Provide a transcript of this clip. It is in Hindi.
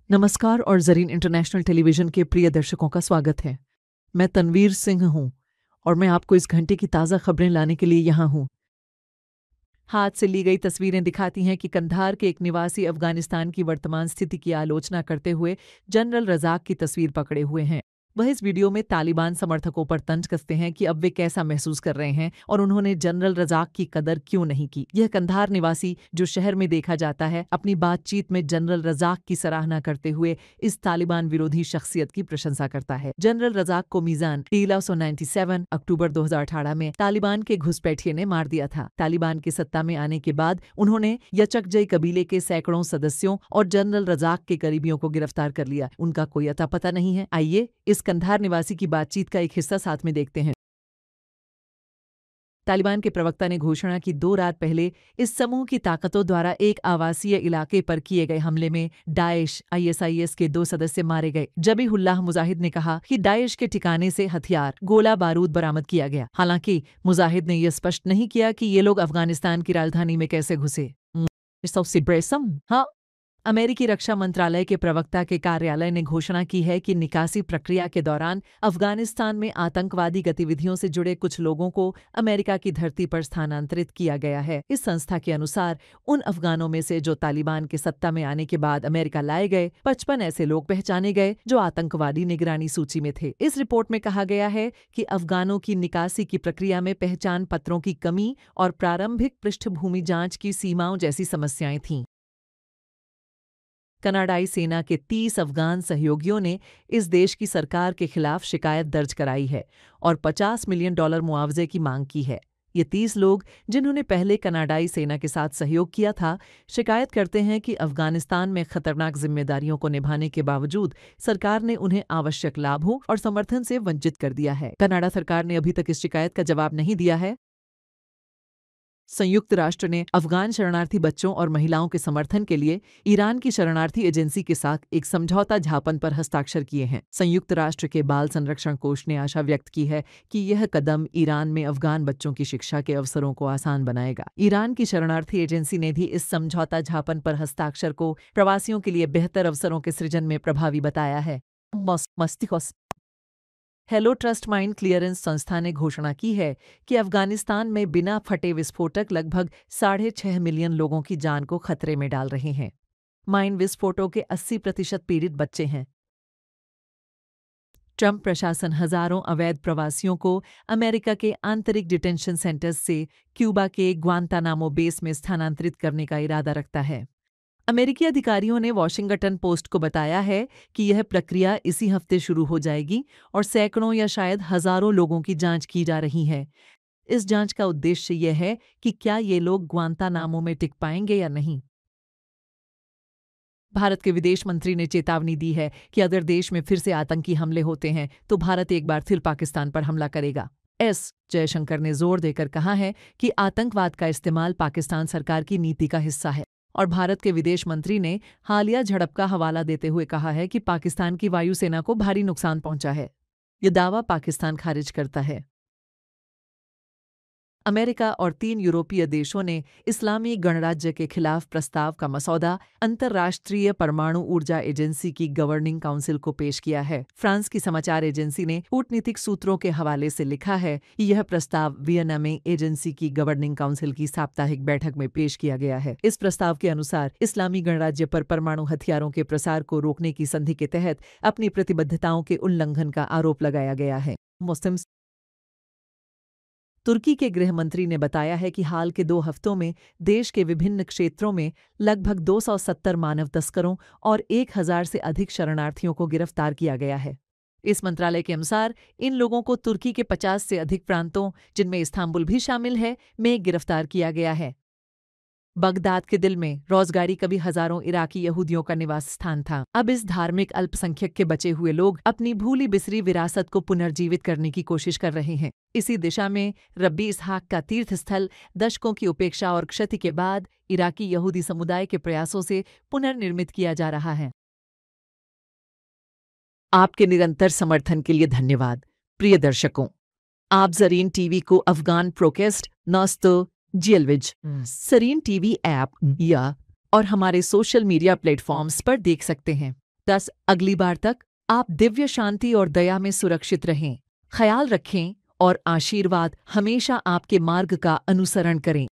नमस्कार और ज़रीन इंटरनेशनल टेलीविज़न के प्रिय दर्शकों का स्वागत है। मैं तनवीर सिंह हूं और मैं आपको इस घंटे की ताज़ा खबरें लाने के लिए यहाँ हूं। हाथ से ली गई तस्वीरें दिखाती हैं कि कंधार के एक निवासी अफगानिस्तान की वर्तमान स्थिति की आलोचना करते हुए जनरल रज़ाक की तस्वीर पकड़े हुए हैं। वह इस वीडियो में तालिबान समर्थकों पर तंज कसते हैं कि अब वे कैसा महसूस कर रहे हैं और उन्होंने जनरल रज़ाक की कदर क्यों नहीं की। यह कंधार निवासी, जो शहर में देखा जाता है, अपनी बातचीत में जनरल रज़ाक की सराहना करते हुए इस तालिबान विरोधी शख्सियत की प्रशंसा करता है। जनरल रज़ाक को मीज़ान 1397 अक्टूबर 2018 में तालिबान के घुसपैठिए ने मार दिया था। तालिबान की सत्ता में आने के बाद उन्होंने यचकजई कबीले के सैकड़ों सदस्यों और जनरल रज़ाक के करीबियों को गिरफ्तार कर लिया। उनका कोई अता पता नहीं है। आइए इस कंधार निवासी की बातचीत का एक हिस्सा साथ में देखते हैं। तालिबान के प्रवक्ता ने घोषणा की 2 रात पहले इस समूह की ताकतों द्वारा एक आवासीय इलाके पर किए गए हमले में दाइश ISIS के 2 सदस्य मारे गए। जबीहुल्लाह मुजाहिद ने कहा कि दाइश के ठिकाने से हथियार, गोला बारूद बरामद किया गया। हालांकि मुजाहिद ने यह स्पष्ट नहीं किया कि ये लोग अफगानिस्तान की राजधानी में कैसे घुसे। हाँ, अमेरिकी रक्षा मंत्रालय के प्रवक्ता के कार्यालय ने घोषणा की है कि निकासी प्रक्रिया के दौरान अफगानिस्तान में आतंकवादी गतिविधियों से जुड़े कुछ लोगों को अमेरिका की धरती पर स्थानांतरित किया गया है। इस संस्था के अनुसार उन अफगानों में से जो तालिबान के सत्ता में आने के बाद अमेरिका लाए गए, 55 ऐसे लोग पहचाने गए जो आतंकवादी निगरानी सूची में थे। इस रिपोर्ट में कहा गया है कि अफगानों की निकासी की प्रक्रिया में पहचान पत्रों की कमी और प्रारंभिक पृष्ठभूमि जांच की सीमाओं जैसी समस्याएं थीं। कनाडाई सेना के 30 अफगान सहयोगियों ने इस देश की सरकार के खिलाफ शिकायत दर्ज कराई है और $50 मिलियन मुआवजे की मांग की है। ये 30 लोग, जिन्होंने पहले कनाडाई सेना के साथ सहयोग किया था, शिकायत करते हैं कि अफगानिस्तान में खतरनाक जिम्मेदारियों को निभाने के बावजूद सरकार ने उन्हें आवश्यक लाभों और समर्थन से वंचित कर दिया है। कनाडा सरकार ने अभी तक इस शिकायत का जवाब नहीं दिया है। संयुक्त राष्ट्र ने अफगान शरणार्थी बच्चों और महिलाओं के समर्थन के लिए ईरान की शरणार्थी एजेंसी के साथ एक समझौता ज्ञापन पर हस्ताक्षर किए हैं। संयुक्त राष्ट्र के बाल संरक्षण कोष ने आशा व्यक्त की है कि यह कदम ईरान में अफगान बच्चों की शिक्षा के अवसरों को आसान बनाएगा। ईरान की शरणार्थी एजेंसी ने भी इस समझौता ज्ञापन पर हस्ताक्षर को प्रवासियों के लिए बेहतर अवसरों के सृजन में प्रभावी बताया है। हेलो ट्रस्ट माइन क्लियरेंस संस्था ने घोषणा की है कि अफगानिस्तान में बिना फटे विस्फोटक लगभग 6.5 मिलियन लोगों की जान को खतरे में डाल रहे हैं। माइन विस्फोटों के 80% पीड़ित बच्चे हैं। ट्रंप प्रशासन हजारों अवैध प्रवासियों को अमेरिका के आंतरिक डिटेंशन सेंटर्स से क्यूबा के ग्वांतानामो बेस में स्थानांतरित करने का इरादा रखता है। अमेरिकी अधिकारियों ने वॉशिंगटन पोस्ट को बताया है कि यह प्रक्रिया इसी हफ्ते शुरू हो जाएगी और सैकड़ों या शायद हजारों लोगों की जांच की जा रही है। इस जांच का उद्देश्य यह है कि क्या ये लोग ग्वांतानामो में टिक पाएंगे या नहीं। भारत के विदेश मंत्री ने चेतावनी दी है कि अगर देश में फिर से आतंकी हमले होते हैं तो भारत एक बार फिर पाकिस्तान पर हमला करेगा। जयशंकर ने जोर देकर कहा है कि आतंकवाद का इस्तेमाल पाकिस्तान सरकार की नीति का हिस्सा है और भारत के विदेश मंत्री ने हालिया झड़प का हवाला देते हुए कहा है कि पाकिस्तान की वायुसेना को भारी नुकसान पहुंचा है। यह दावा पाकिस्तान खारिज करता है। अमेरिका और 3 यूरोपीय देशों ने इस्लामी गणराज्य के खिलाफ प्रस्ताव का मसौदा अंतर्राष्ट्रीय परमाणु ऊर्जा एजेंसी की गवर्निंग काउंसिल को पेश किया है। फ्रांस की समाचार एजेंसी ने कूटनीतिक सूत्रों के हवाले से लिखा है कि यह प्रस्ताव वियना में एजेंसी की गवर्निंग काउंसिल की साप्ताहिक बैठक में पेश किया गया है। इस प्रस्ताव के अनुसार इस्लामी गणराज्य पर परमाणु हथियारों के प्रसार को रोकने की संधि के तहत अपनी प्रतिबद्धताओं के उल्लंघन का आरोप लगाया गया है। मुस्लिम तुर्की के गृह मंत्री ने बताया है कि हाल के 2 हफ्तों में देश के विभिन्न क्षेत्रों में लगभग 270 मानव तस्करों और 1000 से अधिक शरणार्थियों को गिरफ्तार किया गया है। इस मंत्रालय के अनुसार इन लोगों को तुर्की के 50 से अधिक प्रांतों, जिनमें इस्तांबुल भी शामिल है, में गिरफ्तार किया गया है। बगदाद के दिल में रोजगारी कभी हजारों इराकी यहूदियों का निवास स्थान था। अब इस धार्मिक अल्पसंख्यक के बचे हुए लोग अपनी भूली बिसरी विरासत को पुनर्जीवित करने की कोशिश कर रहे हैं। इसी दिशा में रब्बी इसहाक का तीर्थस्थल दशकों की उपेक्षा और क्षति के बाद इराकी यहूदी समुदाय के प्रयासों से पुनर्निर्मित किया जा रहा है। आपके निरंतर समर्थन के लिए धन्यवाद। प्रिय दर्शकों, आप ज़रीन टीवी को अफगान प्रोकेस्ट नस्तो जियलविज ज़रीन टीवी ऐप या और हमारे सोशल मीडिया प्लेटफॉर्म्स पर देख सकते हैं। 10 अगली बार तक आप दिव्य शांति और दया में सुरक्षित रहें। ख्याल रखें और आशीर्वाद हमेशा आपके मार्ग का अनुसरण करें।